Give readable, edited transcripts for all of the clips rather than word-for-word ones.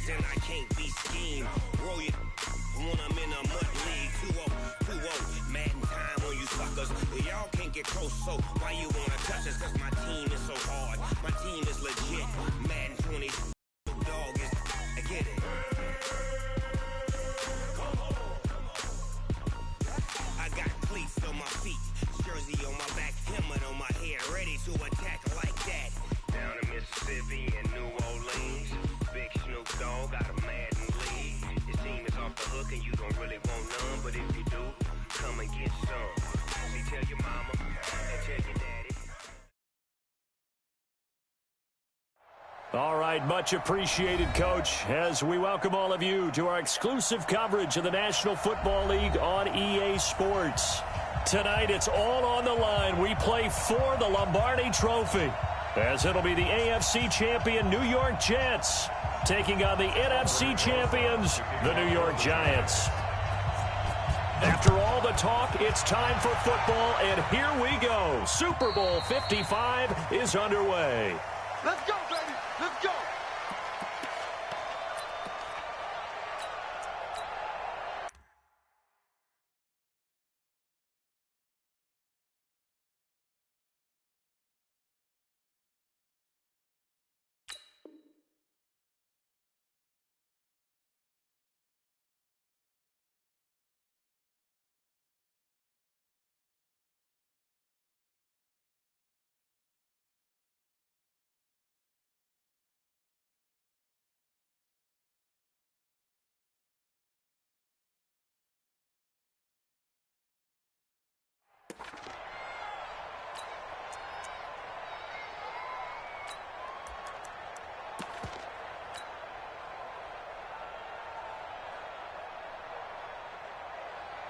then I can't be schemed. Roll your when I'm in a mud league. 2-0, Madden time on you suckers. Y'all can't get close, so why you wanna touch us? Cause my team is so hard. My team is legit. Madden 20 dog is I get it. I got cleats on my feet, jersey on my back, helmet on my head, ready to attack like that. Down in Mississippi and New Orleans, Big Snoop Dogg got a Madden league. Your team is off the hook and you don't really want none, but if you do, come and get some. See, tell your mama and tell your daddy. All right, much appreciated, Coach, as we welcome all of you to our exclusive coverage of the National Football League on EA Sports. Tonight, it's all on the line. We play for the Lombardi Trophy, as it'll be the AFC champion New York Jets taking on the NFC champions, the New York Giants. After all the talk, it's time for football, and here we go. Super Bowl 55 is underway. Let's go, baby. Let's go.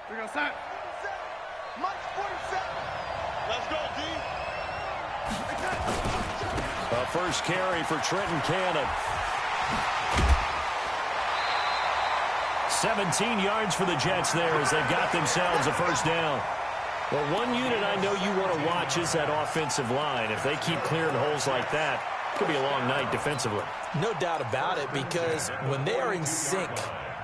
We're going to set. Mike 47. Let's go, D. A first carry for Trenton Cannon. 17 yards for the Jets there as they've got themselves a first down. Well, one unit I know you want to watch is that offensive line. If they keep clearing holes like that, it could be a long night defensively. No doubt about it, because when they are in sync,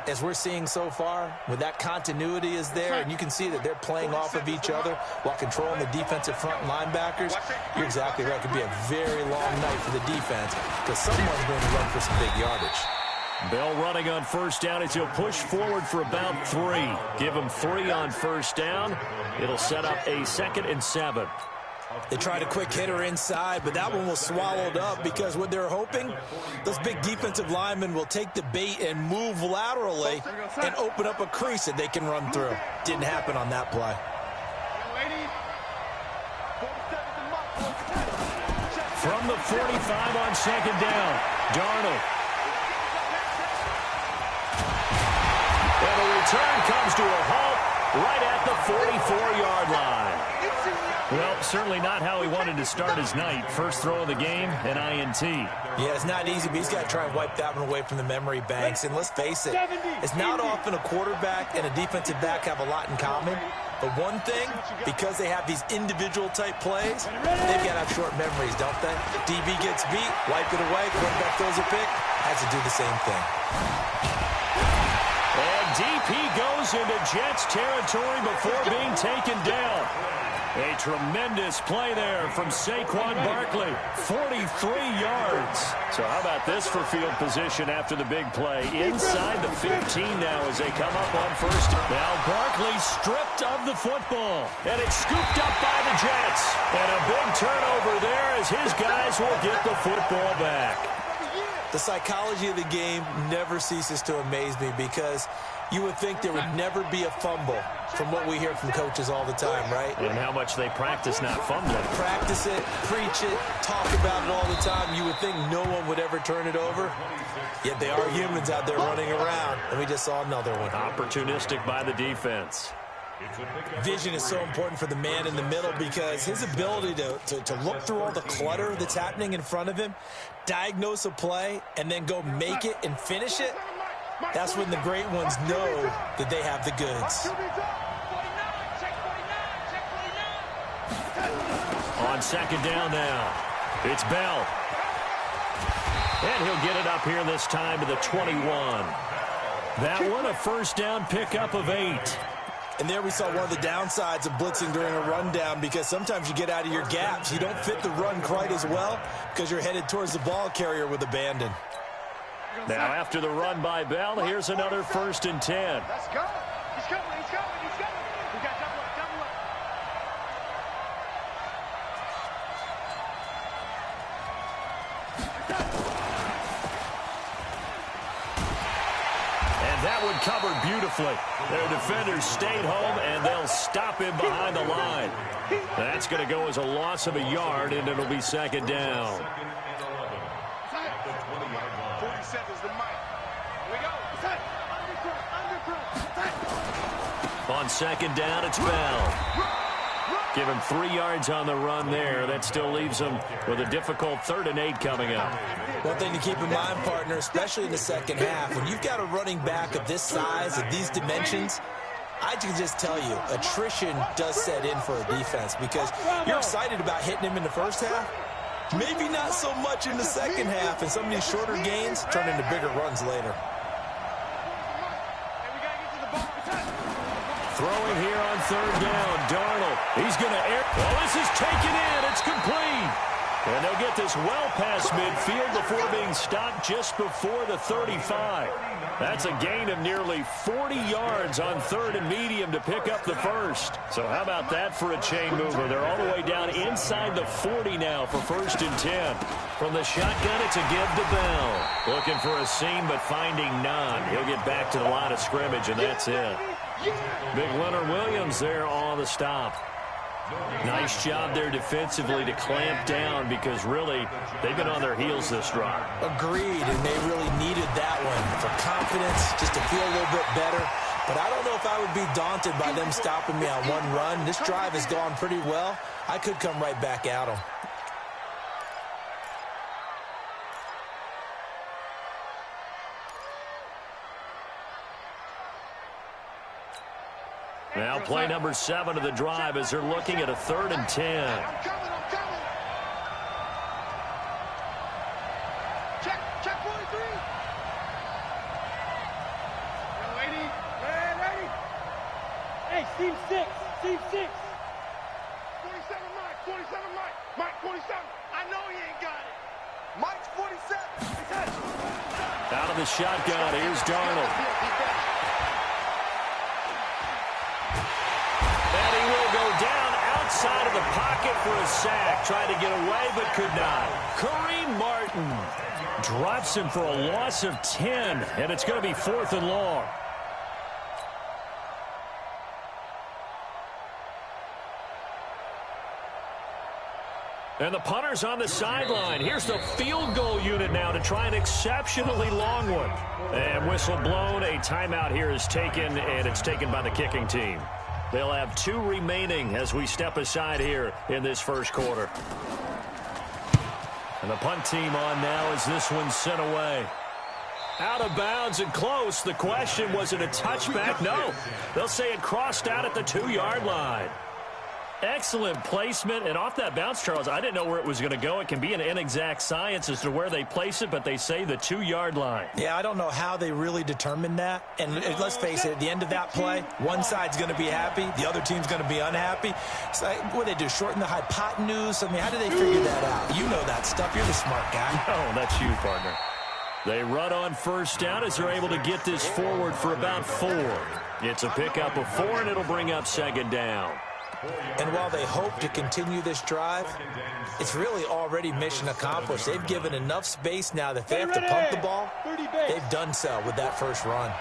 as we're seeing so far, when that continuity is there, and you can see that they're playing off of each other while controlling the defensive front linebackers, you're exactly right. It could be a very long night for the defense because someone's going to run for some big yardage. Bell running on first down as he'll push forward for about 3. Give him 3 on first down. It'll set up a 2nd and 7. They tried a quick hitter inside, but that one was swallowed up because what they're hoping, those big defensive linemen will take the bait and move laterally and open up a crease that they can run through. Didn't happen on that play. From the 45 on 2nd down, Darnold. And the return comes to a halt right at the 44-yard line. Well, certainly not how he wanted to start his night. First throw of the game, an INT. Yeah, it's not easy, but he's got to try and wipe that one away from the memory banks. And let's face it, it's not often a quarterback and a defensive back have a lot in common. But one thing, because they have these individual type plays, they've got to have short memories, don't they? DB gets beat, wipe it away, quarterback throws a pick, has to do the same thing. And DP goes into Jets territory before being taken down. A tremendous play there from Saquon Barkley, 43 yards. So how about this for field position after the big play? Inside the 15 now as they come up on first. Now Barkley stripped of the football, and it's scooped up by the Jets. And a big turnover there as his guys will get the football back. The psychology of the game never ceases to amaze me because you would think there would never be a fumble from what we hear from coaches all the time, right? And how much they practice not fumbling. Practice it, preach it, talk about it all the time. You would think no one would ever turn it over. Yet they are humans out there running around, and we just saw another one. Opportunistic by the defense. Vision is so important for the man in the middle because his ability to look through all the clutter that's happening in front of him, diagnose a play, and then go make it and finish it, that's when the great ones know that they have the goods. On 2nd down now, it's Bell. And he'll get it up here this time to the 21. That one a first down pickup of 8. And there we saw one of the downsides of blitzing during a rundown, because sometimes you get out of your gaps. You don't fit the run quite as well because you're headed towards the ball carrier with abandon. Now after the run by Bell, here's another 1st and 10. Let's go. He's coming. He's coming. He's coming. We got double up. Double up. And that one covered beautifully. Their defenders stayed home, and they'll stop him behind the line. That's going to go as a loss of a yard, and it'll be 2nd down. 47's the mic. Here we go. On 2nd down, it's Bell. Give him 3 yards on the run there. That still leaves him with a difficult 3rd and 8 coming up. One thing to keep in mind, partner, especially in the second half, when you've got a running back of this size, of these dimensions, I can just tell you, attrition does set in for a defense, because you're excited about hitting him in the first half. Maybe not so much in the second half, and some of these shorter gains turn into bigger runs later. Throwing here on 3rd down, Darnold. He's going to air. Well, this is taken in. It's complete. And they'll get this well past midfield before being stopped just before the 35. That's a gain of nearly 40 yards on 3rd and medium to pick up the first. So how about that for a chain mover? They're all the way down inside the 40 now for 1st and 10. From the shotgun, it's a give to Bell. Looking for a seam, but finding none. He'll get back to the line of scrimmage, and that's it. Big Leonard Williams there on the stop. Nice job there defensively to clamp down, because really they've been on their heels this drive. Agreed, and they really needed that one for confidence, just to feel a little bit better. But I don't know if I would be daunted by them stopping me on one run. This drive has gone pretty well. I could come right back at them. Now play number 7 of the drive as they're looking at a 3rd and 10. I'm coming. Check 43. Ready? Hey, Steve 6. 27 Mike. Mike 47. I know he ain't got it. Mike's 47. Out of the shotgun, here's Darnold. And he will go down outside of the pocket for a sack. Tried to get away, but could not. Kareem Martin drops him for a loss of 10, and it's going to be 4th and long. And the punter's on the sideline. Here's the field goal unit now to try an exceptionally long one. And whistle blown. A timeout here is taken, and it's taken by the kicking team. They'll have 2 remaining as we step aside here in this first quarter. And the punt team on now as this one's sent away. Out of bounds and close. The question, was it a touchback? No. They'll say it crossed out at the 2-yard line. Excellent placement, and off that bounce, Charles, I didn't know where it was going to go. It can be an inexact science as to where they place it, but they say the 2-yard line. Yeah, I don't know how they really determined that. And let's face it, at the end of that play, one side's going to be happy, the other team's going to be unhappy. It's like, what do they do, shorten the hypotenuse? I mean, how do they figure that out? You know that stuff. You're the smart guy. Oh, that's you, partner. They run on first down as they're able to get this forward for about 4. It's a pickup of 4, and it'll bring up 2nd down. And while they hope to continue this drive, it's really already mission accomplished. They've given enough space now that if they have to pump the ball, they've done so with that first run.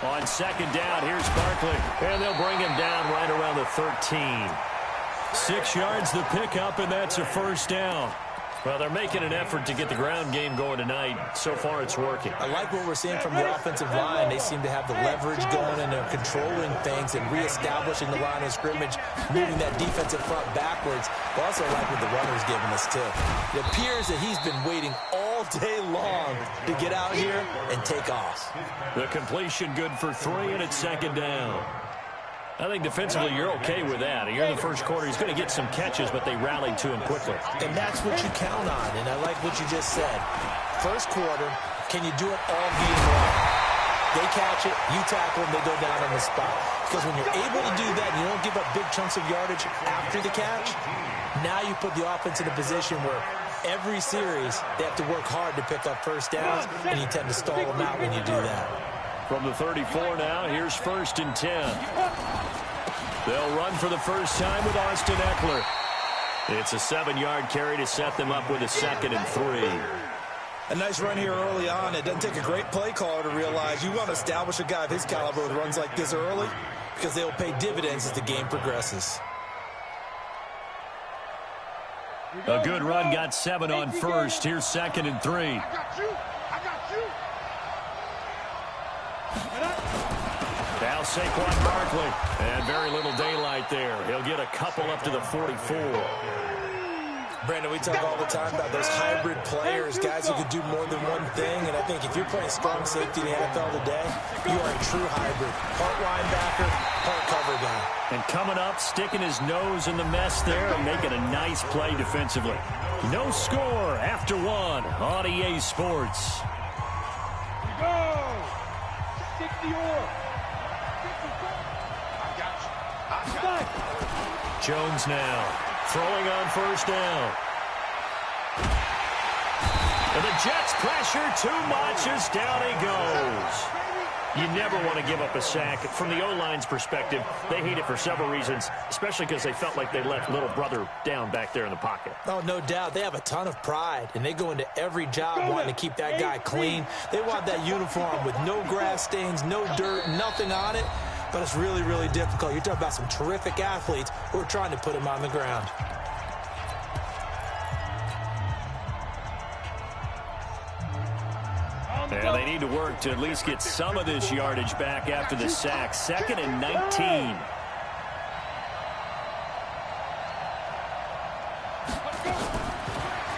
On 2nd down, here's Barkley, and they'll bring him down right around the 13. 6 yards the pickup, and that's a first down. Well, they're making an effort to get the ground game going tonight. So far, it's working. I like what we're seeing from the offensive line. They seem to have the leverage going, and they're controlling things and reestablishing the line of scrimmage, moving that defensive front backwards. I also like what the runner's giving us, too. It appears that he's been waiting all day long to get out here and take off. The completion good for 3, and it's 2nd down. I think defensively you're okay with that. Here in the first quarter, he's going to get some catches, but they rallied to him quickly. And that's what you count on, and I like what you just said. First quarter, can you do it all game long? They catch it, you tackle them, they go down on the spot. Because when you're able to do that and you don't give up big chunks of yardage after the catch, now you put the offense in a position where every series they have to work hard to pick up first downs, and you tend to stall them out when you do that. From the 34 now, here's 1st and 10. They'll run for the first time with Austin Eckler. It's a 7-yard carry to set them up with a 2nd and 3. A nice run here early on. It doesn't take a great play caller to realize you want to establish a guy of his caliber with runs like this early because they will pay dividends as the game progresses. A good run, got 7 on first. Here's 2nd and 3. I got you. Now Saquon Barkley, and very little daylight there. He'll get a couple up to the 44. Brandon, we talk all the time about those hybrid players, guys who could do more than one thing, and I think if you're playing strong safety in the NFL today, you are a true hybrid. Part linebacker, part cover guy. And coming up, sticking his nose in the mess there and making a nice play defensively. No score after 1 on EA Sports. Go! 60 or. Jones now throwing on first down. And the Jets pressure too much as down he goes. You never want to give up a sack. From the O-line's perspective, they hate it for several reasons, especially because they felt like they left little brother down back there in the pocket. Oh, no doubt. They have a ton of pride, and they go into every job wanting to keep that guy clean. They want that uniform with no grass stains, no dirt, nothing on it. But it's really, really difficult. You're talking about some terrific athletes who are trying to put him on the ground. And they need to work to at least get some of this yardage back after the sack. 2nd and 19.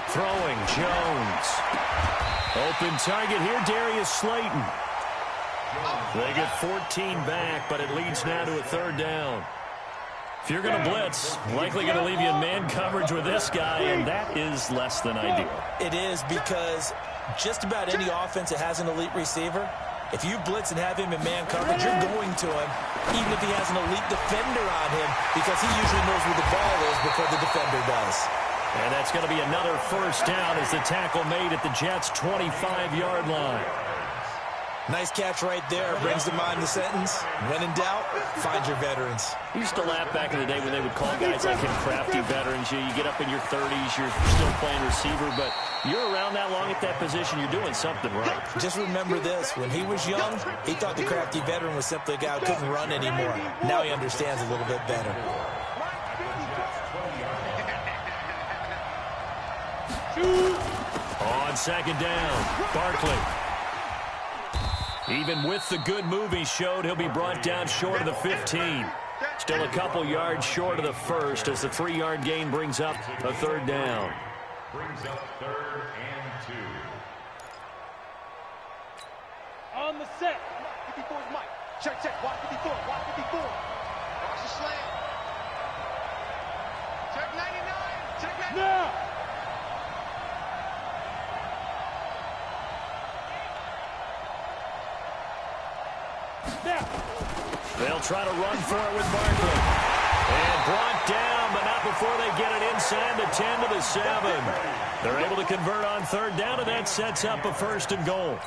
Throwing, Jones. Open target here, Darius Slayton. They get 14 back, but it leads now to a 3rd down. If you're going to blitz, likely going to leave you in man coverage with this guy, and that is less than ideal. It is, because just about any offense that has an elite receiver, if you blitz and have him in man coverage, you're going to him, even if he has an elite defender on him, because he usually knows where the ball is before the defender does. And that's going to be another first down as the tackle made at the Jets' 25-yard line. Nice catch right there. Brings to mind the sentence, when in doubt, find your veterans. I used to laugh back in the day when they would call guys like him crafty veterans. You get up in your 30s, you're still playing receiver, but you're around that long at that position, you're doing something right. Just remember this. When he was young, he thought the crafty veteran was simply a guy who couldn't run anymore. Now he understands a little bit better. On 2nd down, Barkley. Even with the good move he showed, he'll be brought down short of the 15. Still a couple yards short of the first as the 3-yard gain brings up a 3rd down. Brings up 3rd and 2. On the set. 54's Mike. Check. Watch 54. Watch 54. Watch the slant. Check 99. Check 99. Now. They'll try to run for it with Barkley. And brought down, but not before they get it inside the 10 to the 7. They're able to convert on 3rd down, and that sets up a 1st and goal.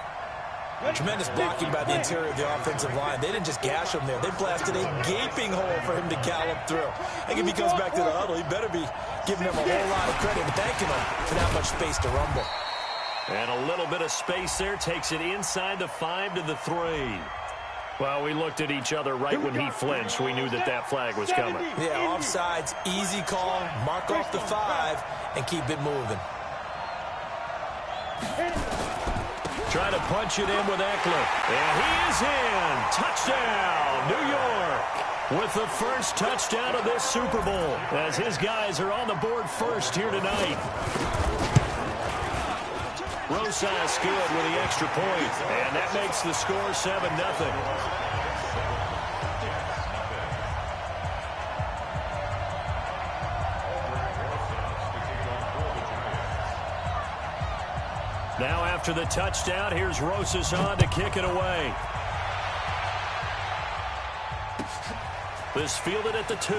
Tremendous blocking by the interior of the offensive line. They didn't just gash him there. They blasted a gaping hole for him to gallop through. I think if he comes back to the huddle, he better be giving him a whole lot of credit and thanking him for that much space to rumble. And a little bit of space there takes it inside the 5 to the 3. Well, we looked at each other right when he flinched. We knew that that flag was coming. Yeah, offsides, easy call, mark off the 5, and keep it moving. Try to punch it in with Eckler. And he is in. Touchdown, New York. With the first touchdown of this Super Bowl, as his guys are on the board first here tonight. Rosas good with the extra point, and that makes the score 7-0. Now after the touchdown, here's Rosas on to kick it away. This fielded at the 2.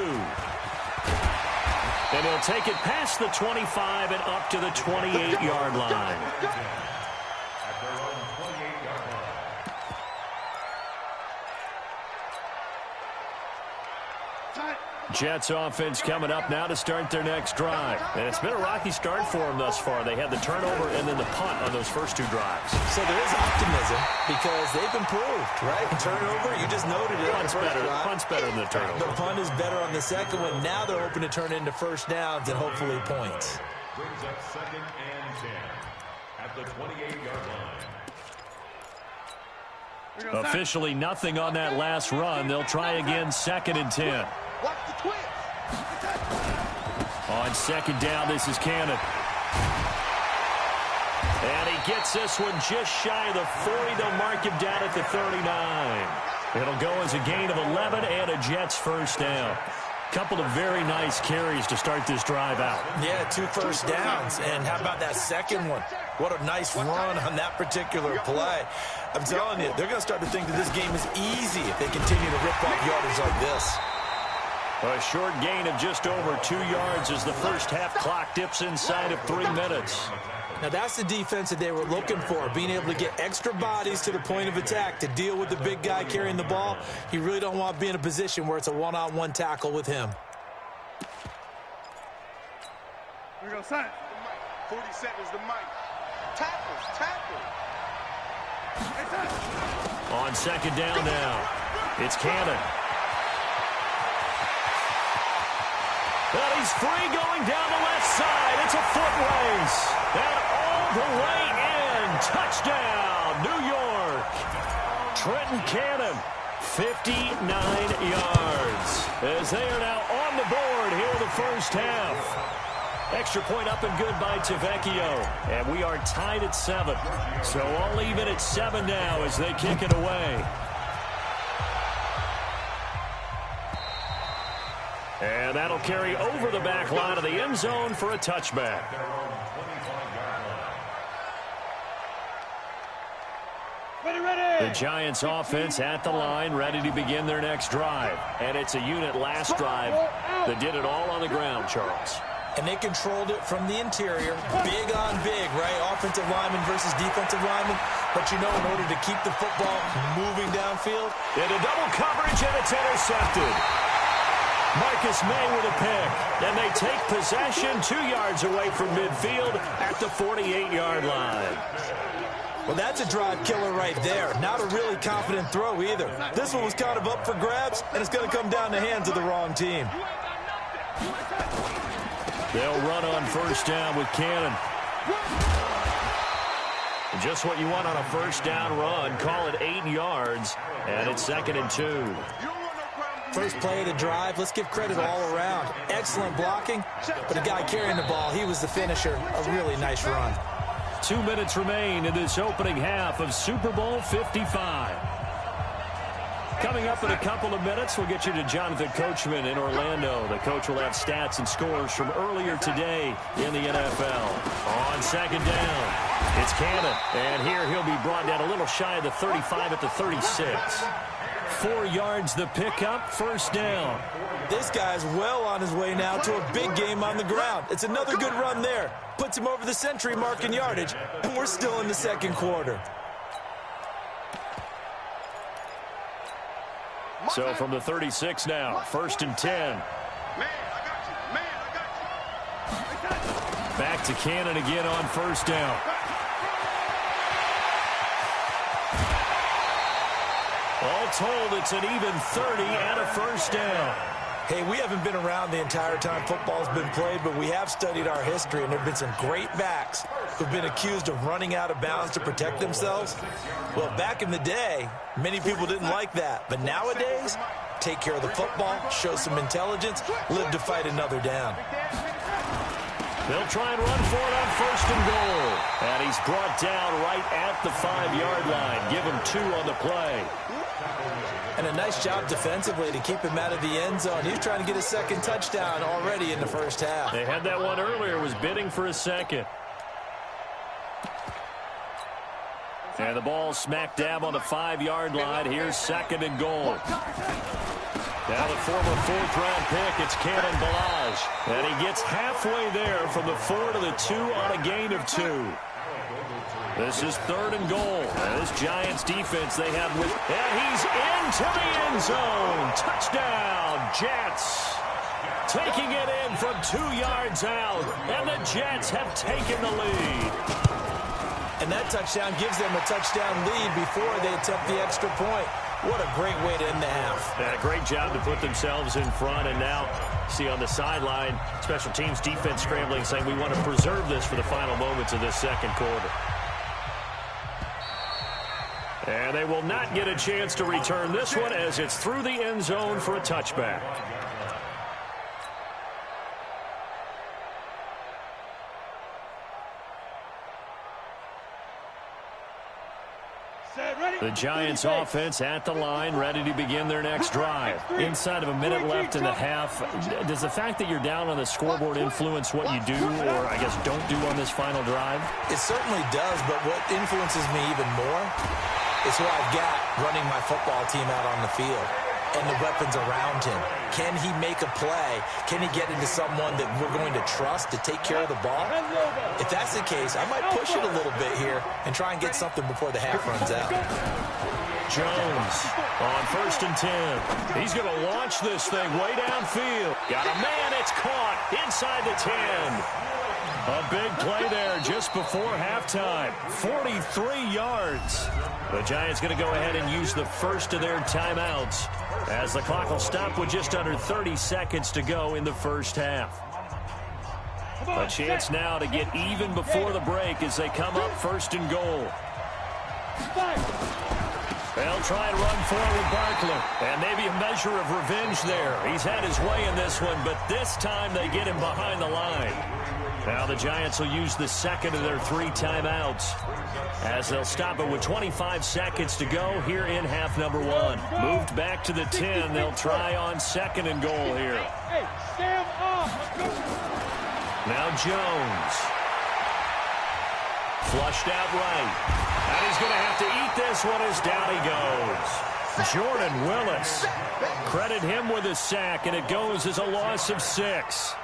And he'll take it past the 25 and up to the 28-yard line. Jets offense coming up now to start their next drive. And it's been a rocky start for them thus far. They had the turnover and then the punt on those first 2 drives. So there is optimism because they've improved, right? Turnover, you just noted it. Punt's better than the turnover. The punt is better on the second one. Now they're hoping to turn it into first downs and hopefully points. Brings up 2nd and 10 at the 28-yard line. Officially nothing on that last run. They'll try again 2nd and 10. Watch the twist. On 2nd down, this is Cannon. And he gets this one just shy of the 40. They'll mark him down at the 39. It'll go as a gain of 11 and a Jets first down. Couple of very nice carries to start this drive out. Yeah, 2 first downs. And how about that second one? What a nice run on that particular play. I'm telling you, they're going to start to think that this game is easy if they continue to rip off yardage like this. A short gain of just over 2 yards as the first half clock dips inside of 3 minutes. Now that's the defense that they were looking for, being able to get extra bodies to the point of attack to deal with the big guy carrying the ball. You really don't want to be in a position where it's a one-on-one tackle with him. Here we go, son. 40 seconds to Mike. Tackle. On 2nd down now, it's Cannon. Well, he's free going down the left side. It's a foot race. And all the way in. Touchdown, New York. Trenton Cannon, 59 yards. As they are now on the board here in the first half. Extra point up and good by Tavecchio. And we are tied at 7. So all even at 7 now as they kick it away. And that'll carry over the back line of the end zone for a touchback. The Giants offense at the line, ready to begin their next drive. And it's a unit last drive that did it all on the ground, Charles. And they controlled it from the interior. Big on big, right? Offensive lineman versus defensive lineman. But you know, in order to keep the football moving downfield. Into double coverage, and it's intercepted. Marcus May with a pick. And they take possession 2 yards away from midfield at the 48-yard line. Well, that's a drive killer right there. Not a really confident throw either. This one was kind of up for grabs, and it's going to come down the hands of the wrong team. They'll run on first down with Cannon. Just what you want on a first down run. Call it 8 yards, and it's 2nd and 2. First play of the drive, let's give credit all around. Excellent blocking, but the guy carrying the ball, he was the finisher. A really nice run. 2 minutes remain in this opening half of Super Bowl 55. Coming up in a couple of minutes, we'll get you to Jonathan Coachman in Orlando. The coach will have stats and scores from earlier today in the NFL. On 2nd down, it's Cannon. And here he'll be brought down a little shy of the 35 at the 36. 4 yards the pickup, first down. This guy's well on his way now to a big game on the ground. It's another good run there. Puts him over the century mark in yardage, and we're still in the second quarter. So from the 36 now, 1st and 10. Back to Cannon again on first down. All told, it's an even 30 and a first down. Hey, we haven't been around the entire time football's been played, but we have studied our history, and there have been some great backs who've been accused of running out of bounds to protect themselves. Well, back in the day, many people didn't like that. But nowadays, take care of the football, show some intelligence, live to fight another down. They'll try and run for it on 1st and goal. And he's brought down right at the 5-yard line. Give him 2 on the play. And a nice job defensively to keep him out of the end zone. He's trying to get a second touchdown already in the first half. They had that one earlier, was bidding for a second. And the ball smack dab on the 5-yard line. Here's 2nd and goal. Now the former 4th-round pick, it's Cannon Balaj. And he gets halfway there from the 4 to the 2 on a gain of 2. This is 3rd and goal. And this Giants defense they have with... And he's into the end zone. Touchdown, Jets. Taking it in from 2 yards out. And the Jets have taken the lead. And that touchdown gives them a touchdown lead before they attempt the extra point. What a great way to end the half. Yeah, great job to put themselves in front. And now, see on the sideline, special teams defense scrambling, saying we want to preserve this for the final moments of this 2nd quarter. And they will not get a chance to return this one as it's through the end zone for a touchback. The Giants offense at the line, ready to begin their next drive. Inside of a minute left in the half, does the fact that you're down on the scoreboard influence what you do, or I guess don't do on this final drive? It certainly does, but what influences me even more is who I've got running my football team out on the field and the weapons around him. Can he make a play? Can he get into someone that we're going to trust to take care of the ball? If that's the case, I might push it a little bit here and try and get something before the half runs out. Jones on 1st and 10. He's going to launch this thing way downfield. Got a man, it's caught inside the 10. A big play there just before halftime. 43 yards. The Giants going to go ahead and use the first of their timeouts as the clock will stop with just under 30 seconds to go in the first half. A chance now to get even before the break as they come up 1st and goal. They'll try and run forward Barkley. And maybe a measure of revenge there. He's had his way in this one, but this time they get him behind the line. Now the Giants will use the 2nd of their 3 timeouts as they'll stop it with 25 seconds to go here in half number 1. Moved back to the 10. They'll try on 2nd and goal here. Now Jones. Flushed out right. And he's going to have to eat this one as down he goes. Jordan Willis. Credit him with a sack, and it goes as a loss of 6.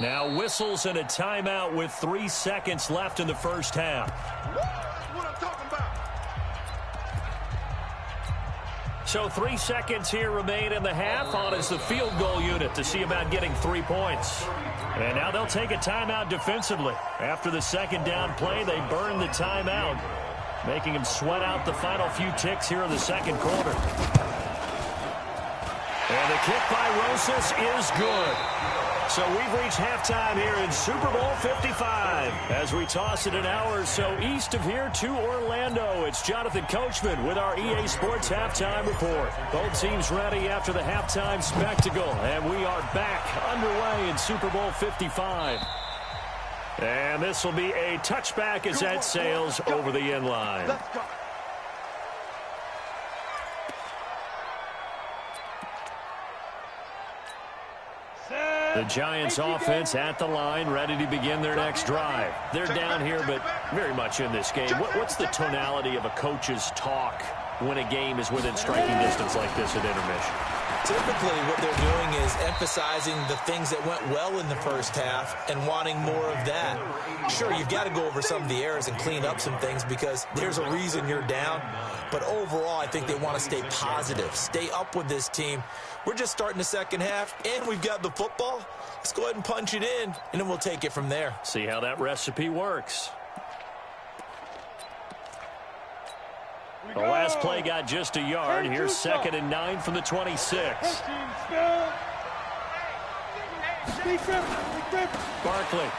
Now whistles and a timeout with 3 seconds left in the first half. That's what I'm talking about. So 3 seconds here remain in the half on as the field goal unit to see about getting 3 points. And now they'll take a timeout defensively. After the 2nd down play, they burn the timeout, making them sweat out the final few ticks here in the 2nd quarter. And the kick by Rosas is good. So we've reached halftime here in Super Bowl 55. As we toss it an hour or so east of here to Orlando, it's Jonathan Coachman with our EA Sports Halftime Report. Both teams ready after the halftime spectacle, and we are back underway in Super Bowl 55. And this will be a touchback as that sails over the end line. Let's go. The Giants offense at the line, ready to begin their next drive. They're down here, but very much in this game. What's the tonality of a coach's talk when a game is within striking distance like this at intermission? Typically, what they're doing is emphasizing the things that went well in the first half and wanting more of that. Sure, you've got to go over some of the errors and clean up some things because there's a reason you're down. But overall, I think they want to stay positive, stay up with this team. We're just starting the second half, and we've got the football. Let's go ahead and punch it in, and then we'll take it from there. See how that recipe works. The last play got just a yard. Here's 2nd and 9 from the 26. Barkley.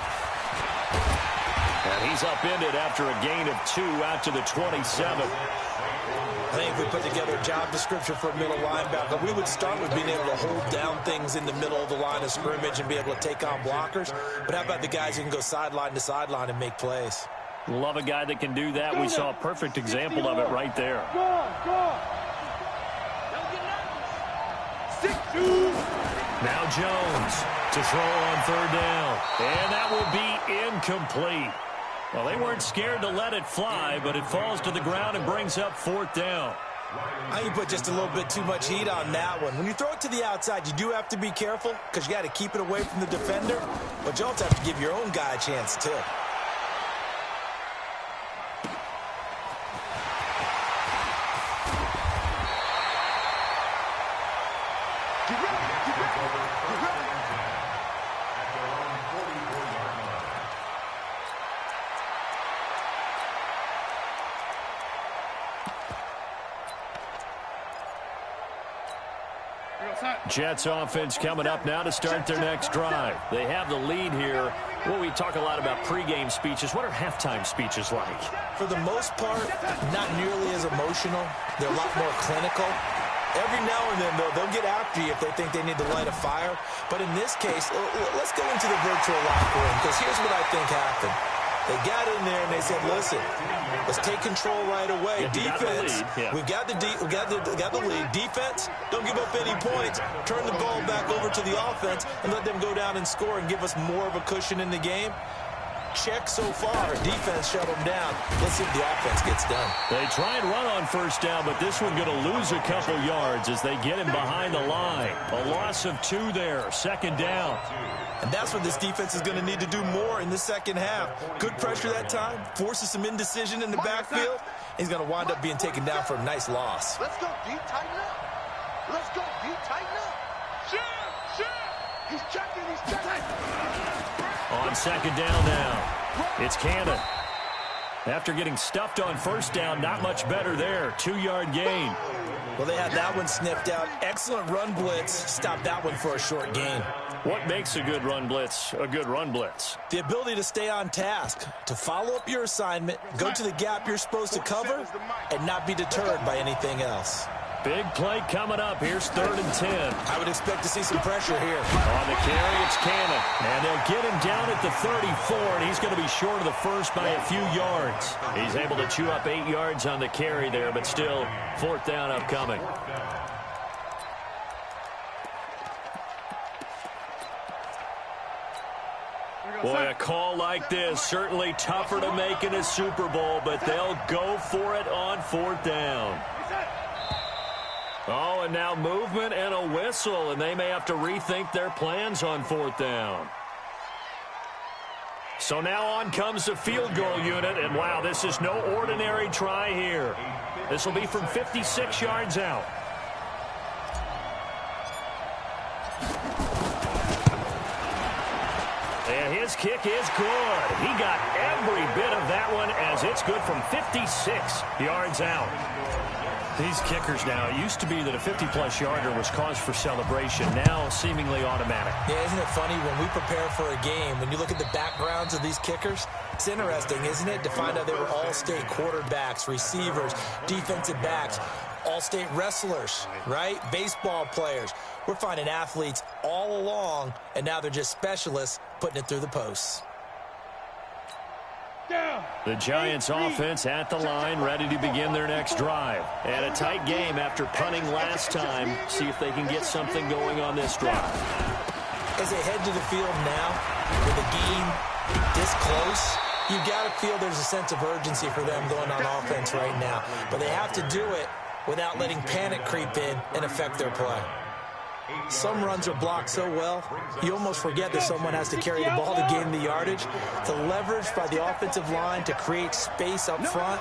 And he's upended after a gain of 2 out to the 27. I think if we put together a job description for a middle linebacker, we would start with being able to hold down things in the middle of the line of scrimmage and be able to take on blockers. But how about the guys who can go sideline to sideline and make plays? Love a guy that can do that. We saw a perfect example of it right there. Go. 6-2. Now Jones to throw on third down. And that will be incomplete. Well, they weren't scared to let it fly, but it falls to the ground and brings up fourth down. I think you put just a little bit too much heat on that one. When you throw it to the outside, you do have to be careful because you got to keep it away from the defender, but you also have to give your own guy a chance too. Jets offense coming up now to start their next drive. They have the lead here. Well, we talk a lot about pregame speeches. What are halftime speeches like? For the most part, not nearly as emotional. They're a lot more clinical. Every now and then, though, they'll get after you if they think they need to light a fire. But in this case, let's go into the virtual locker room, because here's what I think happened. They got in there and they said, listen, let's take control right away. Defense, we've got the lead. Defense, don't give up any points. Turn the ball back over to the offense and let them go down and score and give us more of a cushion in the game. Check so far. Defense shut them down. Let's see if the offense gets done. They try and run on first down, but this one going to lose a couple yards as they get him behind the line. A loss of 2 there, second down. And that's what this defense is going to need to do more in the second half. Good pressure that time, forces some indecision in the backfield. He's going to wind up being taken down for a nice loss. Let's go deep, tighten up. Let's go deep, tighten up. Shit. He's checking. On second down now, it's Cannon. After getting stuffed on first down, not much better there. 2-yard gain. Well, they had that one sniffed out. Excellent run blitz. Stopped that one for a short gain. What makes a good run blitz a good run blitz? The ability to stay on task, to follow up your assignment, go to the gap you're supposed to cover, and not be deterred by anything else. Big play coming up. Here's 3rd and 10. I would expect to see some pressure here. On the carry, it's Cannon. And they'll get him down at the 34, and he's going to be short of the first by a few yards. He's able to chew up 8 yards on the carry there, but still, 4th down upcoming. Boy, a call like this, certainly tougher to make in a Super Bowl, but they'll go for it on 4th down. Oh, and now movement and a whistle, and they may have to rethink their plans on 4th down. So now on comes the field goal unit, and wow, this is no ordinary try here. This will be from 56 yards out. And his kick is good. He got every bit of that one as it's good from 56 yards out. These kickers now, it used to be that a 50-plus yarder was cause for celebration, now seemingly automatic. Yeah, isn't it funny when we prepare for a game, when you look at the backgrounds of these kickers, it's interesting, isn't it, to find out they were all-state quarterbacks, receivers, defensive backs, all-state wrestlers, right? Baseball players. We're finding athletes all along, and now they're just specialists putting it through the posts. The Giants offense at the line, ready to begin their next drive. And a tight game after punting last time. See if they can get something going on this drive. As they head to the field now, with the game this close, you've got to feel there's a sense of urgency for them going on offense right now. But they have to do it without letting panic creep in and affect their play. Some runs are blocked so well, you almost forget that someone has to carry the ball to gain the yardage. The leverage by the offensive line to create space up front,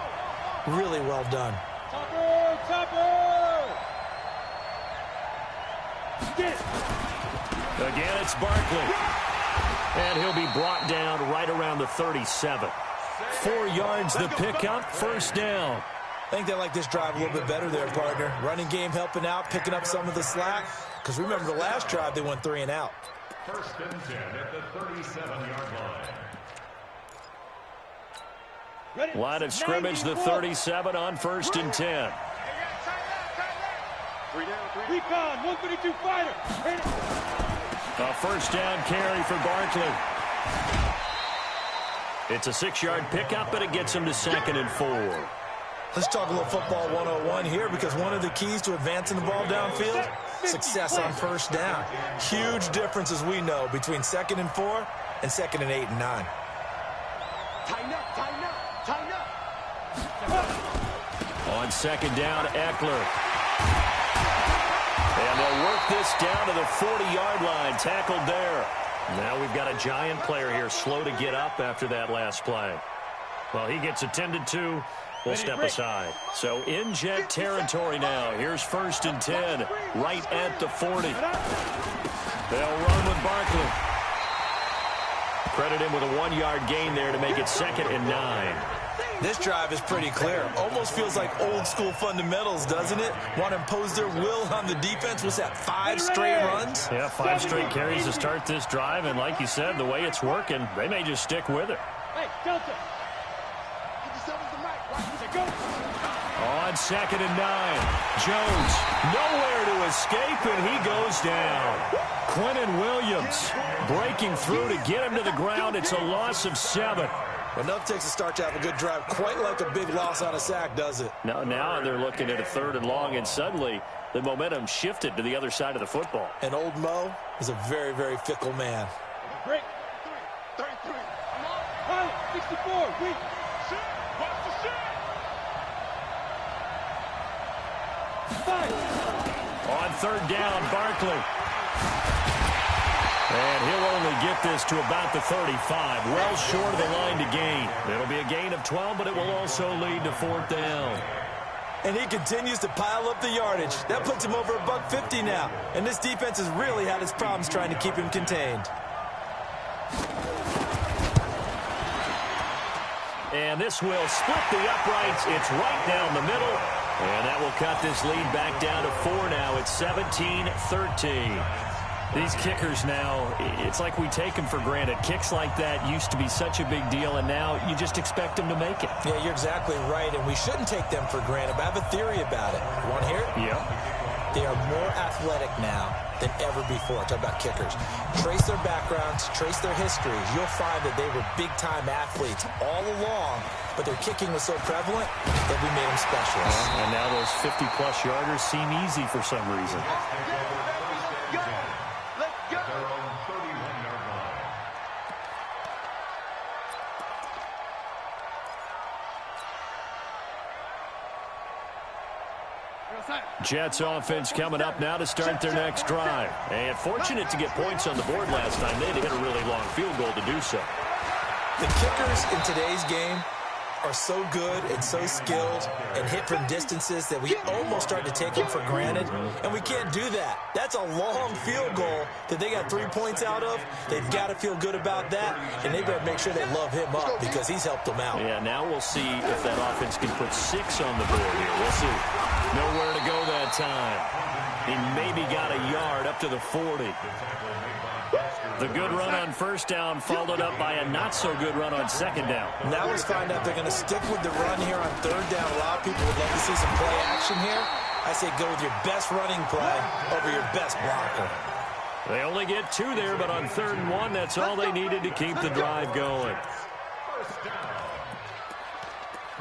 really well done. Again, it's Barkley. And he'll be brought down right around the 37. 4 yards the pickup, first down. I think they like this drive a little bit better there, partner. Running game helping out, picking up some of the slack. Because remember the last drive, they went 3 and out. 1st and 10 at the 37-yard line. Line of scrimmage, the 37 on 1st and 10. Recon, 132 fighter. A first down carry for Barkley. It's a 6-yard pickup, but it gets him to 2nd and 4. Let's talk a little football 101 here, because one of the keys to advancing the ball downfield success on first down. Huge difference, as we know, between 2nd and 4 and 2nd and 8 and 9. Tighten up, tighten up, tighten up. On 2nd down, Eckler. And they'll work this down to the 40-yard line. Tackled there. Now we've got a giant player here, slow to get up after that last play. Well, he gets attended to. We'll step aside. So in Jet territory now. Here's 1st and 10, right at the 40. They'll run with Barkley. Credit him with a 1-yard gain there to make it 2nd and 9. This drive is pretty clear. Almost feels like old-school fundamentals, doesn't it? Want to impose their will on the defense. What's that, 5 straight runs? Yeah, 5 straight carries to start this drive. And like you said, the way it's working, they may just stick with it. Hey, Delta. Get yourself as the mic. Watch it go. On 2nd and 9, Jones nowhere to escape, and he goes down. Quinnen Williams breaking through to get him to the ground. It's a loss of 7. Enough takes a start to have a good drive, quite like a big loss on a sack, does it? Now they're looking at a 3rd and long, and suddenly the momentum shifted to the other side of the football. And old Mo is a very, very fickle man. Break. 33. Pilot, 64. Weak. Shit. Watch the shit. 5. On 3rd down, Barkley. And he'll only get this to about the 35, well short of the line to gain. It'll be a gain of 12, but it will also lead to 4th down. And he continues to pile up the yardage. That puts him over $150 now. And this defense has really had its problems trying to keep him contained. And this will split the uprights. It's right down the middle. And that will cut this lead back down to 4 now. It's 17-13. These kickers now, it's like we take them for granted. Kicks like that used to be such a big deal, and now you just expect them to make it. Yeah, you're exactly right, and we shouldn't take them for granted, but I have a theory about it. You want to hear it? Yeah. They are more athletic now than ever before. Talk about kickers. Trace their backgrounds, trace their histories. You'll find that they were big-time athletes all along, but their kicking was so prevalent that we made them specialists. And now those 50-plus yarders seem easy for some reason. Jets offense coming up now to start their next drive. And fortunate to get points on the board last time. They had to hit a really long field goal to do so. The kickers in today's game are so good and so skilled and hit from distances that we almost start to take them for granted, and we can't do that. That's a long field goal that they got 3 points out of. They've got to feel good about that, and they better make sure they love him up because he's helped them out. Yeah, now we'll see if that offense can put 6 on the board here. We'll see. Nowhere to go that time. He maybe got a yard up to the 40. The good run on first down followed up by a not-so-good run on second down. Now let's find out they're going to stick with the run here on third down. A lot of people would love to see some play action here. I say go with your best running play over your best blocker. They only get 2 there, but on 3rd and 1, that's all they needed to keep the drive going. First down.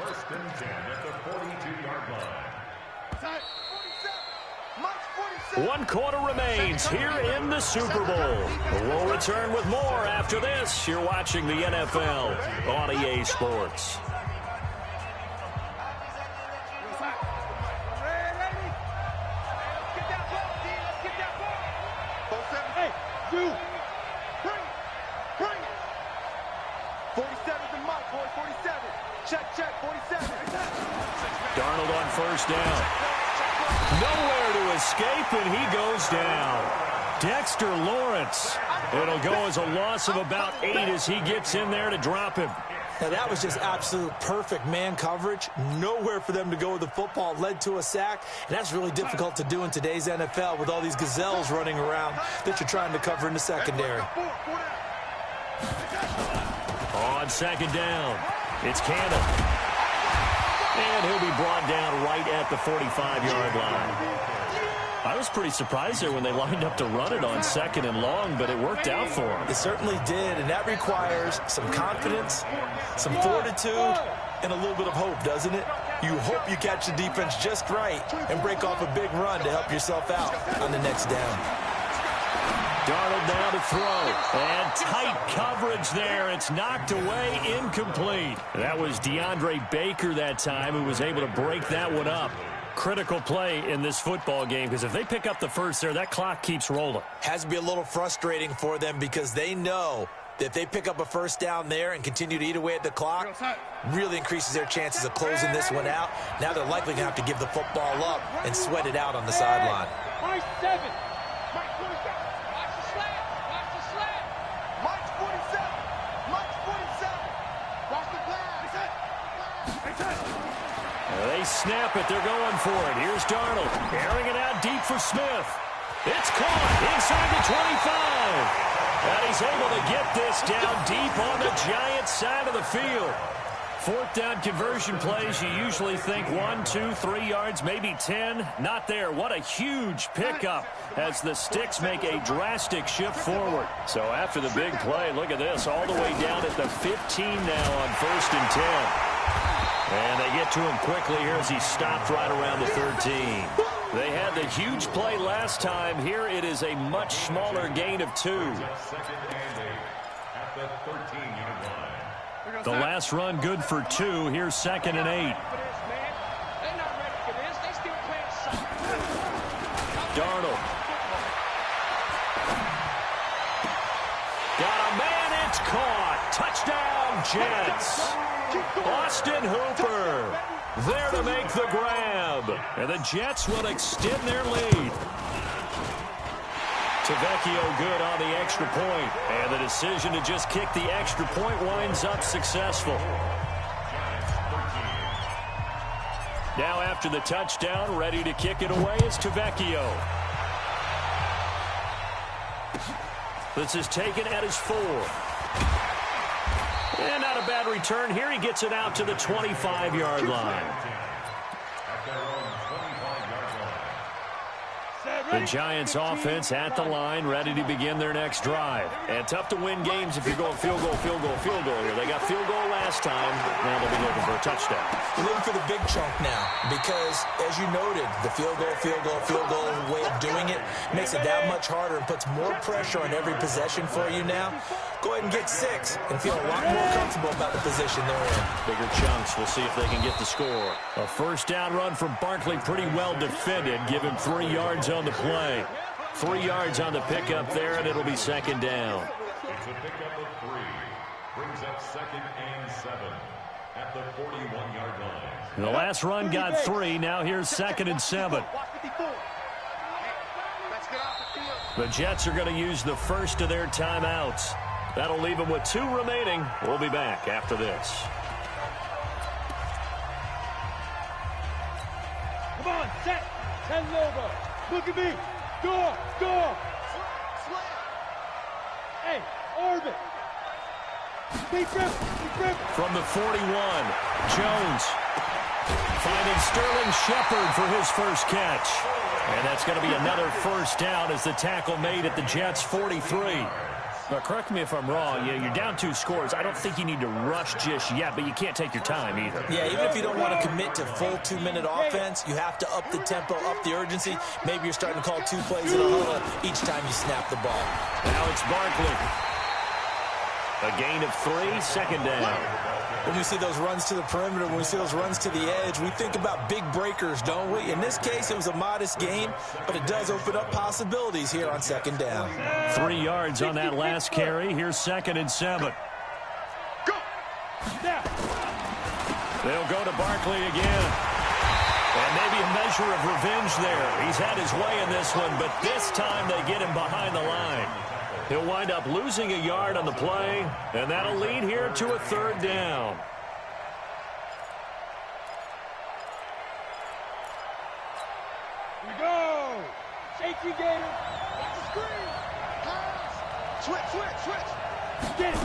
1st and 10 at the 42-yard line. 1 quarter remains here in the Super Bowl. We'll return with more after this. You're watching the NFL on EA Sports. Hey, you. Bring it. Bring it. 47's the mic, boy. 47. Check, 47. Darnold on first down. Nowhere to escape, and he goes down. Dexter Lawrence. It'll go as a loss of about 8 as he gets in there to drop him. Now, that was just absolute perfect man coverage. Nowhere for them to go with the football. Led to a sack, and that's really difficult to do in today's NFL with all these gazelles running around that you're trying to cover in the secondary. On second down, it's Cannon. And he'll be brought down right at the 45-yard line. I was pretty surprised there when they lined up to run it on 2nd and long, but it worked out for him. It certainly did, and that requires some confidence, some fortitude, and a little bit of hope, doesn't it? You hope you catch the defense just right and break off a big run to help yourself out on the next down. Darnold now to throw. And tight coverage there. It's knocked away, incomplete. That was DeAndre Baker that time who was able to break that one up. Critical play in this football game, because if they pick up the first there, that clock keeps rolling. Has to be a little frustrating for them because they know that if they pick up a first down there and continue to eat away at the clock, really increases their chances of closing this one out. Now they're likely going to have to give the football up and sweat it out on the sideline. March 7. March 47. Watch the slant. Watch the slant. March 47. March 47. Watch the pass. They snap it. They're going for it. Here's Darnold. Airing it out deep for Smith. It's caught inside the 25. And he's able to get this down deep on the Giants side of the field. Fourth down conversion plays, you usually think 1, 2, 3 yards, maybe 10. Not there. What a huge pickup as the Sticks make a drastic shift forward. So after the big play, look at this, all the way down at the 15 now on 1st and 10. And they get to him quickly here as he stopped right around the 13. They had the huge play last time. Here it is a much smaller gain of 2. The last run good for 2. Here's 2nd and 8. Darnold. Got a man, it's caught. Touchdown, Jets. Austin Hooper there to make the grab. And the Jets will extend their lead. Tavecchio good on the extra point. And the decision to just kick the extra point winds up successful. Now after the touchdown, ready to kick it away is Tavecchio. This is taken at his 4. And not a bad return here. He gets it out to the 25-yard line. The Giants offense at the line, ready to begin their next drive. And tough to win games if you're going field goal, field goal, field goal here. They got field goal last time. Now they'll be looking for a touchdown. You're looking for the big chunk now because, as you noted, the field goal way of doing it makes it that much harder and puts more pressure on every possession for you now. Go ahead and get 6 and feel a lot more comfortable about the position they're in. Bigger chunks. We'll see if they can get the score. A first down run from Barkley, pretty well defended. Give him 3 yards on the play. 3 yards on the pickup there, and it'll be 2nd down. It's a pickup of 3. Brings up 2nd and 7 at the 41-yard line. The last run got 3. Now here's 2nd and 7. The Jets are going to use the first of their timeouts. That'll leave them with 2 remaining. We'll be back after this. Come on, set. 10 over. Look at me. Score. Score. Hey, orbit. Deep rip. Deep rip. From the 41, Jones finding Sterling Shepard for his first catch. And that's going to be another first down as the tackle made at the Jets' 43. Now, correct me if I'm wrong. Yeah, you're down 2 scores. I don't think you need to rush just yet, but you can't take your time either. Yeah, even if you don't want to commit to full 2-minute offense, you have to up the tempo, up the urgency. Maybe you're starting to call 2 plays in a huddle each time you snap the ball. Now it's Barkley. A gain of 3, 2nd down. When we see those runs to the perimeter, when we see those runs to the edge, we think about big breakers, don't we? In this case, it was a modest gain, but it does open up possibilities here on 2nd down. 3 yards on that last carry. Here's 2nd and 7. Go. They'll go to Barkley again. And maybe a measure of revenge there. He's had his way in this one, but this time they get him behind the line. He'll wind up losing a yard on the play, and that'll lead here to a 3rd down. Here we go. Safety Gator. Watch the screen. Pass. Switch. Get it.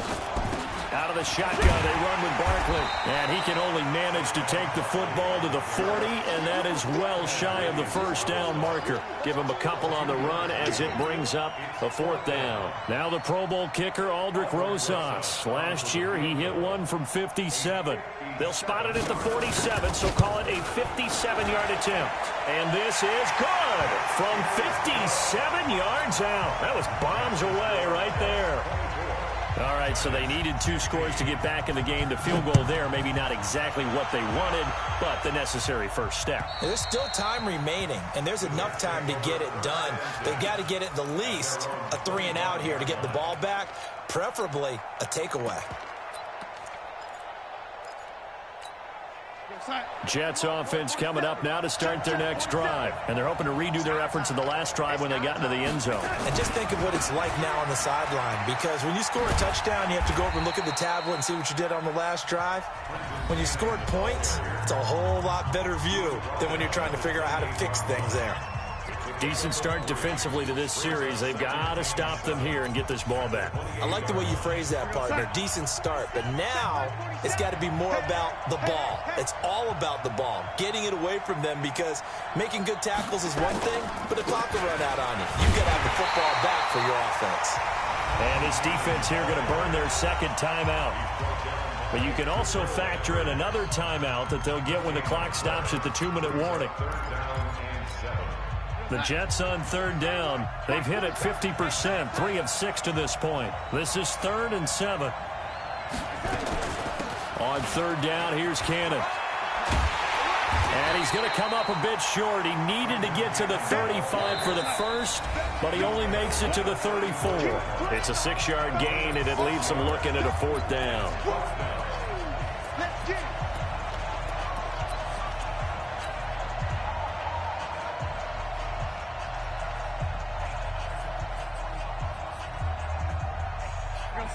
Out of the shotgun, they run with Barkley. And he can only manage to take the football to the 40, and that is well shy of the first down marker. Give him a couple on the run as it brings up a 4th down. Now the Pro Bowl kicker, Aldrick Rosas. Last year, he hit one from 57. They'll spot it at the 47, so call it a 57-yard attempt. And this is good from 57 yards out. That was bombs away right there. All right, so they needed 2 scores to get back in the game. The field goal there, maybe not exactly what they wanted, but the necessary first step. There's still time remaining, and there's enough time to get it done. They've got to get it the least a 3-and-out here to get the ball back, preferably a takeaway. Jets offense coming up now to start their next drive. And they're hoping to redo their efforts in the last drive when they got into the end zone. And just think of what it's like now on the sideline, because when you score a touchdown, you have to go over and look at the tablet and see what you did on the last drive. When you scored points, it's a whole lot better view than when you're trying to figure out how to fix things there. Decent start defensively to this series. They've got to stop them here and get this ball back. I like the way you phrase that, partner. Decent start. But now it's got to be more about the ball. It's all about the ball. Getting it away from them, because making good tackles is one thing, but the clock will run out on you. You've got to have the football back for your offense. And this defense here going to burn their second timeout. But you can also factor in another timeout that they'll get when the clock stops at the 2-minute warning. The Jets on 3rd down. They've hit it 50%, 3 of 6 to this point. This is 3rd and 7. On 3rd down, here's Cannon. And he's going to come up a bit short. He needed to get to the 35 for the first, but he only makes it to the 34. It's a 6-yard gain, and it leaves him looking at a 4th down.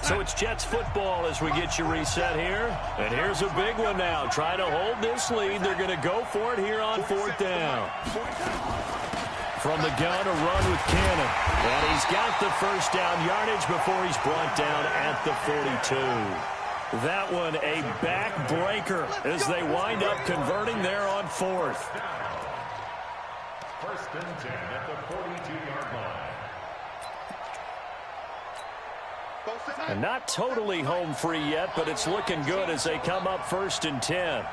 So it's Jets football as we get you reset here. And here's a big one now. Trying to hold this lead. They're going to go for it here on 4th down. From the gun, a run with Cannon. And he's got the first down yardage before he's brought down at the 42. That one a backbreaker as they wind up converting there on 4th. 1st and 10 at the 42-yard line. And not totally home free yet, but it's looking good as they come up 1st and 10.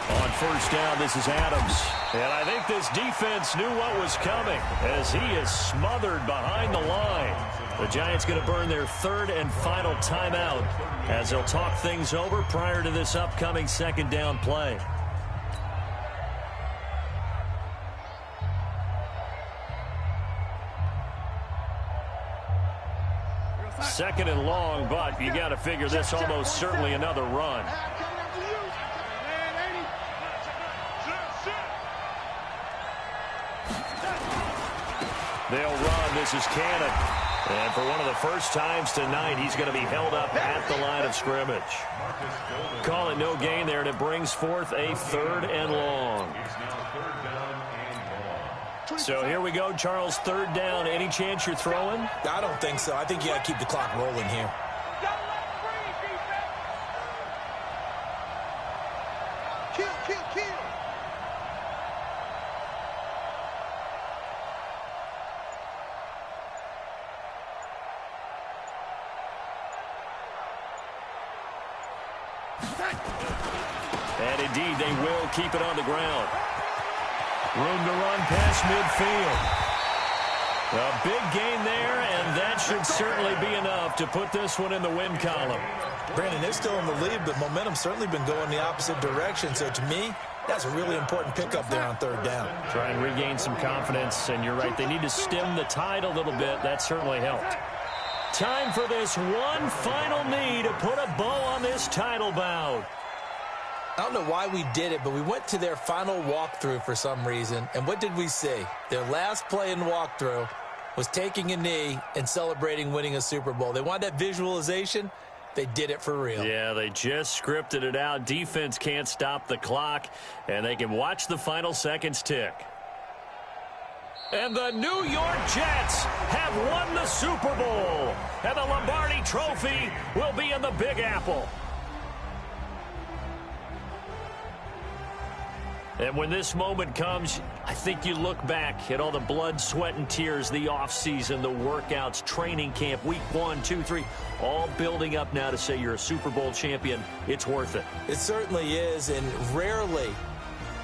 On 1st down, this is Adams. And I think this defense knew what was coming as he is smothered behind the line. The Giants going to burn their 3rd and final timeout as they'll talk things over prior to this upcoming 2nd down play. Second and long, but you got to figure this almost certainly another run. They'll run. This is Cannon. And for one of the first times tonight, he's going to be held up at the line of scrimmage. Call it no gain there, and it brings forth a 3rd and long. So here we go, Charles, 3rd down. Any chance you're throwing? I don't think so. I think you got to keep the clock rolling here. Kill. And indeed, they will keep it on the ground. Room to run past midfield. A big gain there, and that should certainly be enough to put this one in the win column. Brandon, they're still in the lead, but momentum's certainly been going the opposite direction. So to me, that's a really important pickup there on 3rd down. Try and regain some confidence, and you're right. They need to stem the tide a little bit. That certainly helped. Time for this one final knee to put a bow on this title bout. I don't know why we did it, but we went to their final walkthrough for some reason. And what did we see? Their last play in walkthrough was taking a knee and celebrating winning a Super Bowl. They wanted that visualization. They did it for real. Yeah, they just scripted it out. Defense can't stop the clock, and they can watch the final seconds tick. And the New York Jets have won the Super Bowl. And the Lombardi Trophy will be in the Big Apple. And when this moment comes, I think you look back at all the blood, sweat, and tears, the offseason, the workouts, training camp, week 1, 2, 3, all building up now to say you're a Super Bowl champion. It's worth it. It certainly is, and rarely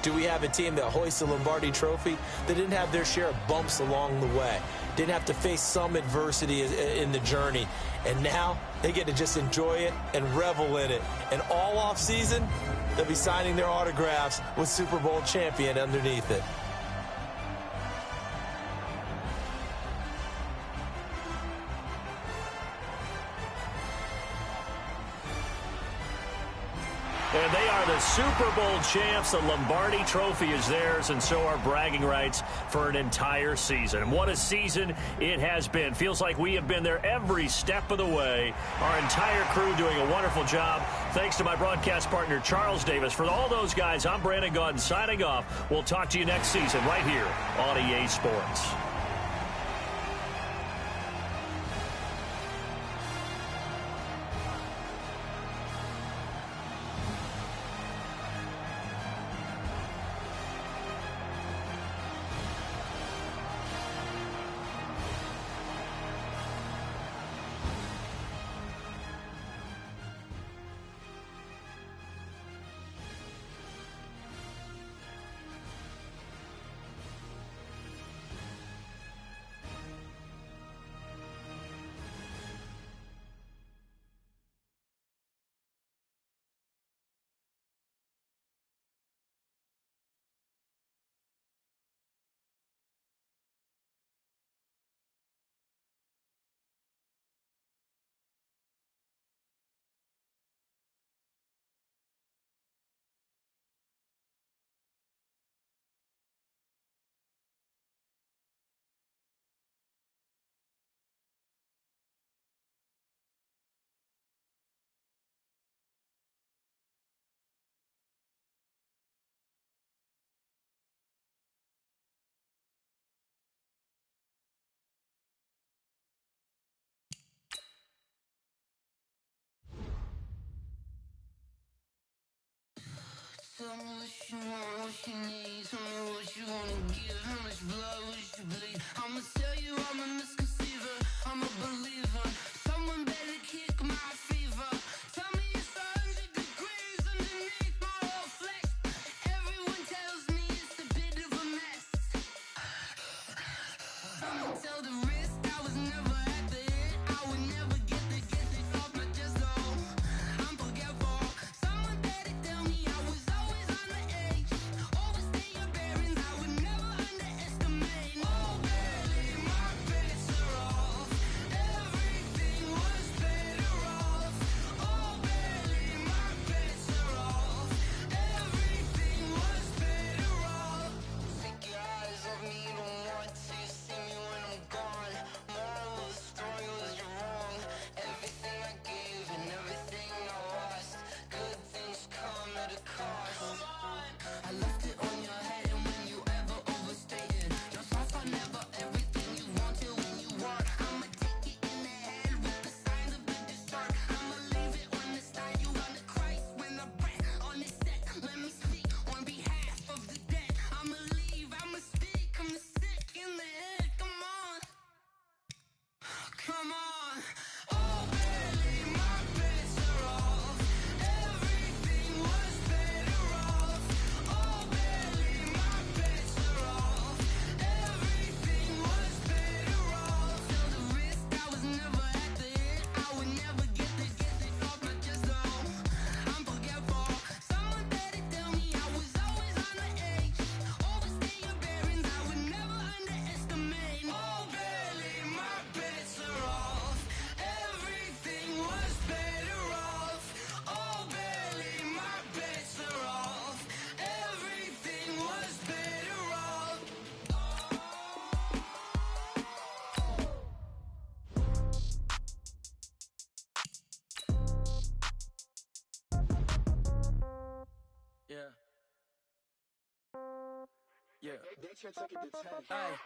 do we have a team that hoists the Lombardi Trophy that didn't have their share of bumps along the way, didn't have to face some adversity in the journey, and now they get to just enjoy it and revel in it. And all offseason, they'll be signing their autographs with Super Bowl champion underneath it. And they are the Super Bowl champs. The Lombardi Trophy is theirs, and so are bragging rights for an entire season. And what a season it has been. Feels like we have been there every step of the way. Our entire crew doing a wonderful job. Thanks to my broadcast partner, Charles Davis. For all those guys, I'm Brandon Gaudin signing off. We'll talk to you next season right here on EA Sports. Tell me what you want, what you need. Tell me what you wanna give. How much blood would you bleed? I'ma tell you I'm a misconceiver. I'm a believer. Someone better kick my fever. Tell me it's 100 degrees underneath my whole flesh. Everyone tells me it's a bit of a mess. I'ma tell the risk I was never at the end. I would never get this off my chest. Oh, I'm forgetful. Someone better tell me I was always on the edge. Overstay your bearings, I would never underestimate. Oh, barely, my bets are off. Everything was Yeah.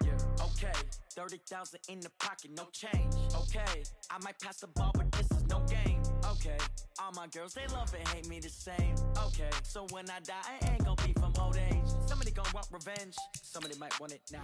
Yeah. Okay. 30,000 in the pocket, no change. Okay. I might pass the ball, but this is no game. Okay. All my girls, they love and hate me the same. Okay. So when I die, I ain't gon' be from old age. Somebody gon' want revenge. Somebody might want it now.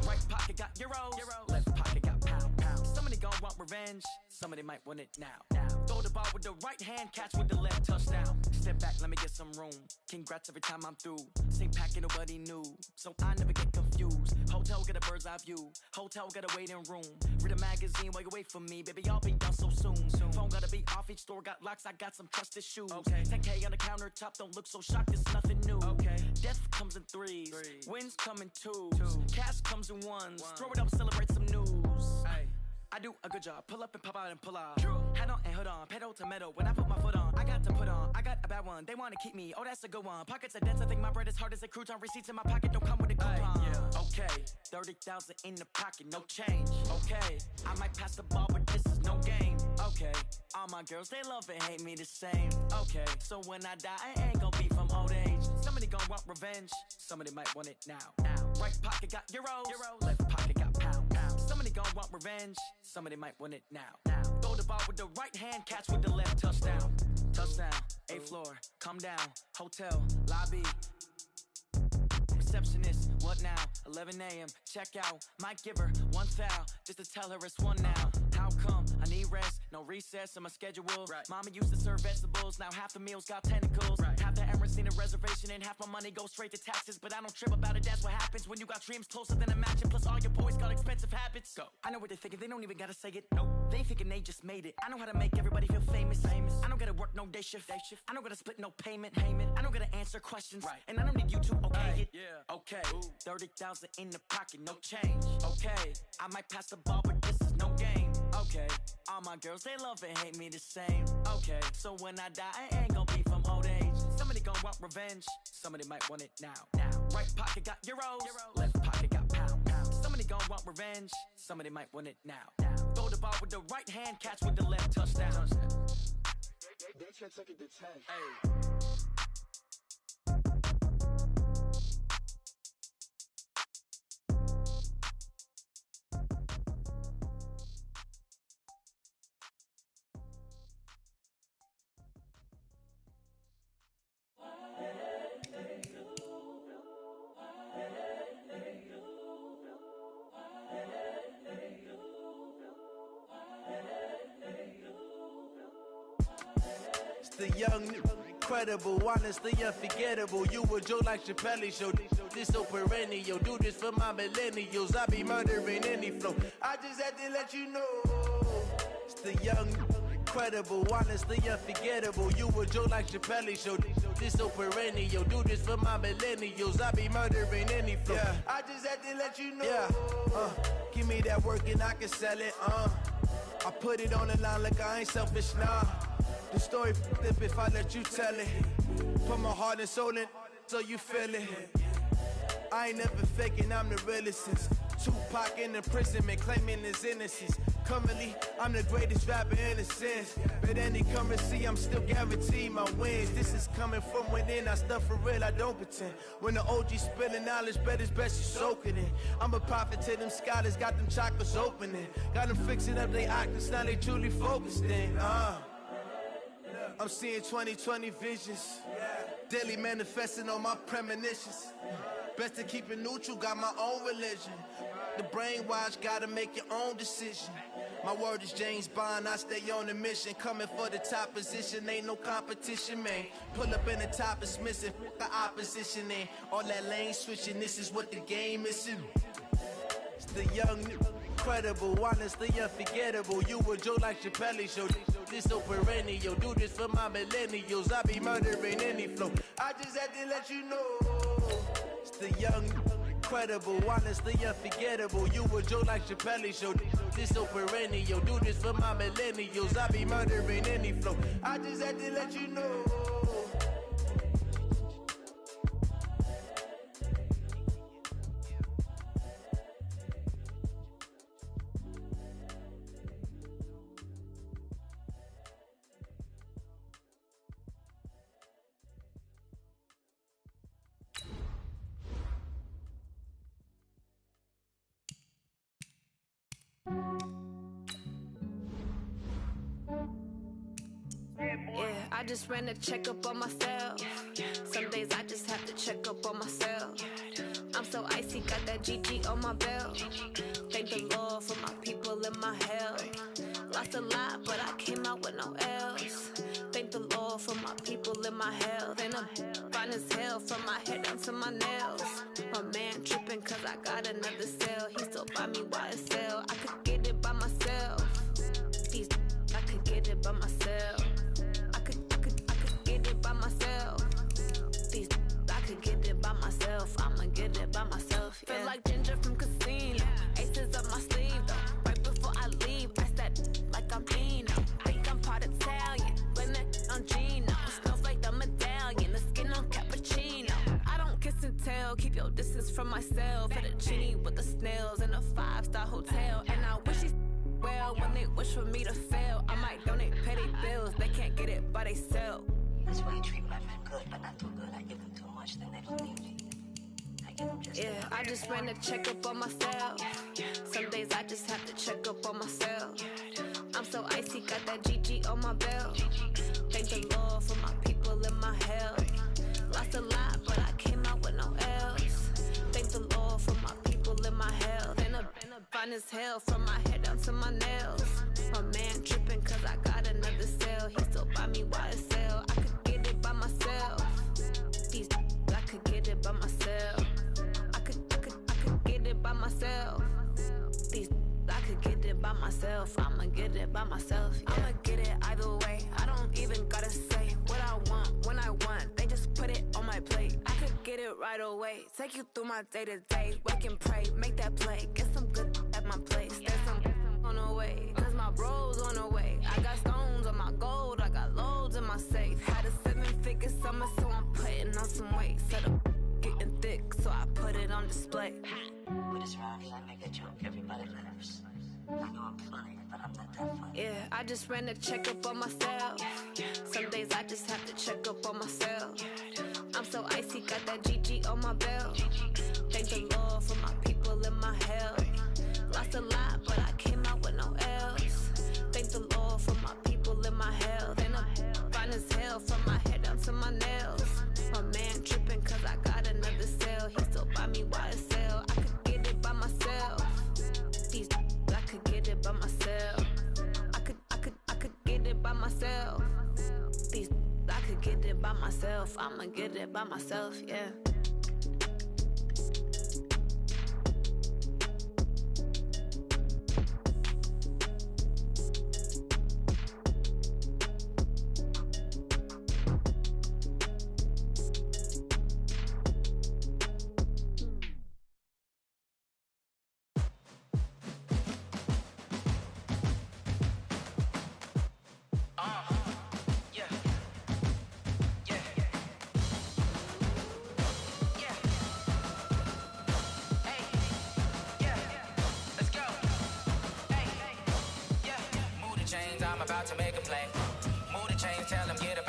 Right pocket got euros. Left pocket got pound. Somebody gon' want revenge. Somebody might want it now. Throw the ball with the right hand, catch with the left, touchdown. Step back, let me get some room. Congrats every time I'm through. Same packet, nobody knew, so I never get confused. Hotel get a bird's eye view. Hotel got a waiting room. Read a magazine while you wait for me, baby. I'll be done so soon. Phone gotta be off, each store got locks. I got some trusted shoes. Okay. 10K on the countertop, don't look so shocked. It's nothing new. Okay. Death comes in threes. Wins come in twos. Cash comes in ones. Throw it up, celebrate some news. Ay. I do a good job. Pull up and pop out and pull out. Head on and hood on. Pedal to metal. When I put my foot on, I got to put on. I got a bad one. They want to keep me. Oh, that's a good one. Pockets are dense. I think my bread is hard as a crouton. Receipts in my pocket don't come with a coupon. Yeah. Okay. 30,000 in the pocket. No change. Okay. I might pass the ball, but this is no game. Okay. All my girls, they love and hate me the same. Okay. So when I die, I ain't gonna be from old age. Somebody gonna want revenge. Somebody might want it now. Right pocket got euros. Left pocket got pound. Somebody gon' want revenge. Somebody might want it now. Throw the ball with the right hand, catch with the left, touchdown. Touchdown, 8th floor, come down. Hotel, lobby. Receptionist, what now? 11 a.m., check out. Might give her one foul, just to tell her it's one now. How come? I need rest, no recess in my schedule. Right. Mama used to serve vegetables, now half the meals got tentacles. Right. Half the Emirates need a reservation and half my money goes straight to taxes. But I don't trip about it, that's what happens when you got dreams closer than a mansion. Plus all your boys got expensive habits. Go. I know what they're thinking, they don't even gotta say it. Nope. They thinking they just made it. I know how to make everybody feel famous. I don't gotta work no day shift. I don't gotta split no payment. I don't gotta answer questions. Right. And I don't need you to okay it. Yeah. Okay. 30,000 in the pocket, no change. Okay. I might pass the ball, but this is no game. Okay. All my girls, they love and hate me the same. Okay. So when I die, I ain't gonna be from old age. Somebody gon' want revenge. Somebody might want it now. Right pocket got euros. Left pocket got pound. Somebody gon' want revenge. Somebody might want it now. Throw the ball with the right hand, catch with the left, touchdown. They should take it to 10. Hey. The young, incredible, honestly unforgettable. You a joke like Chappelle show. This so perennial. Do this for my millennials. I be murdering any flow. I just had to let you know. It's the young, incredible, honestly unforgettable. You a joke like Chappelle show. This so perennial. Do this for my millennials. I be murdering any flow. Yeah. I just had to let you know. Yeah. Give me that work and I can sell it. I put it on the line like I ain't selfish, nah. The story flip if I let you tell it. Put my heart and soul in so you feel it. I ain't never faking, I'm the realest since Tupac in imprisonment, claiming his innocence. Currently, I'm the greatest rapper in a sense. But any currency, I'm still guaranteed my wins. This is coming from within, I stuff for real, I don't pretend. When the OG spilling knowledge, bet it's best you soak it in. I'm a prophet to them scholars, got them chakras opening. Got them fixing up they octaves, now they truly focused in. I'm seeing 2020 visions. Daily manifesting on my premonitions. Best to keep it neutral, got my own religion. The brainwash, gotta make your own decision. My word is James Bond, I stay on a mission. Coming for the top position, ain't no competition, man. Pull up in the top is missing, the opposition ain't. All that lane switching, this is what the game is in. It's the young, incredible, honestly unforgettable. You a joke like Chappelle show. This so perennial. Do this for my millennials. I be murdering any flow. I just had to let you know. It's the young, incredible, honestly unforgettable. You a joke like Chappelle show. This so perennial. Do this for my millennials. I be murdering any flow. I just had to let you know. I just ran a checkup on myself. Some days I just have to check up on myself. I'm so icy, got that GG on my belt. Thank the Lord for my people in my health. Lost a lot, but I came out with no L's. Thank the Lord for my people in my health. And I'm fine as hell from my head down to my nails. My man tripping cause I got another cell. He still buy me YSL. I could get it by myself. These I could get it by myself. I could get it by myself. These I could get it by myself. I'ma get it by myself. Yeah. Feel like Ginger from Casino. Aces up my sleeve though. Right before I leave, I said like I'm Dino. Think I'm part Italian. Blame that on Gino. Smells like the medallion. The skin on cappuccino. I don't kiss and tell. Keep your distance from myself. Fettuccine with the snails in a 5-star hotel. And I wish he's well when they wish for me to fail. I might donate petty bills. They can't get it by themselves. That's why you treat my friend good, but not too good. I give them too much, then they don't need me. I give them just yeah, I just ran a checkup on myself. Some days I just have to check up on myself. I'm so icy, got that GG on my belt. Thank the Lord for my people in my health. Lost a lot, but I came out with no L's. Thank the Lord for my people in my health. And I'm fine as hell from my head down to my nails. My man tripping cause I got another cell. He still buy me YSL. I could get it by myself. These I could get it by myself. I could get it by myself. These I could get it by myself. I'ma get it by myself. Yeah. I'ma get it either way. I don't even gotta say what I want when I want. They just put it on my plate. I could get it right away. Take you through my day to day. Wake and pray, make that play. Get some good at my place. There's some on the way. Cause my bro's on the way. I got stones on my gold. I got loads in my safe. Had a 7-figure summer, so I'm putting on some weight. Set up getting thick, so I put it on display. With this round here, I make a joke. Everybody laughs. I know I'm funny, but I'm not that funny. Yeah, I just ran a checkup on myself. Some days I just have to check up on myself. I'm so icy, got that GG on my belt. Thank the Lord for my people in my health. Lost a lot, but I came out with no L's. Thank the Lord for my people in my health. And I'm fine as hell from my head down to my nails. My man tripping cause I got another cell. He still buy me YSL. I could get it by myself. These I could get it by myself. I could get it by myself. These I could get it by myself. I'ma get it by myself, yeah. I'm about to make a play. Move the chains, tell them get up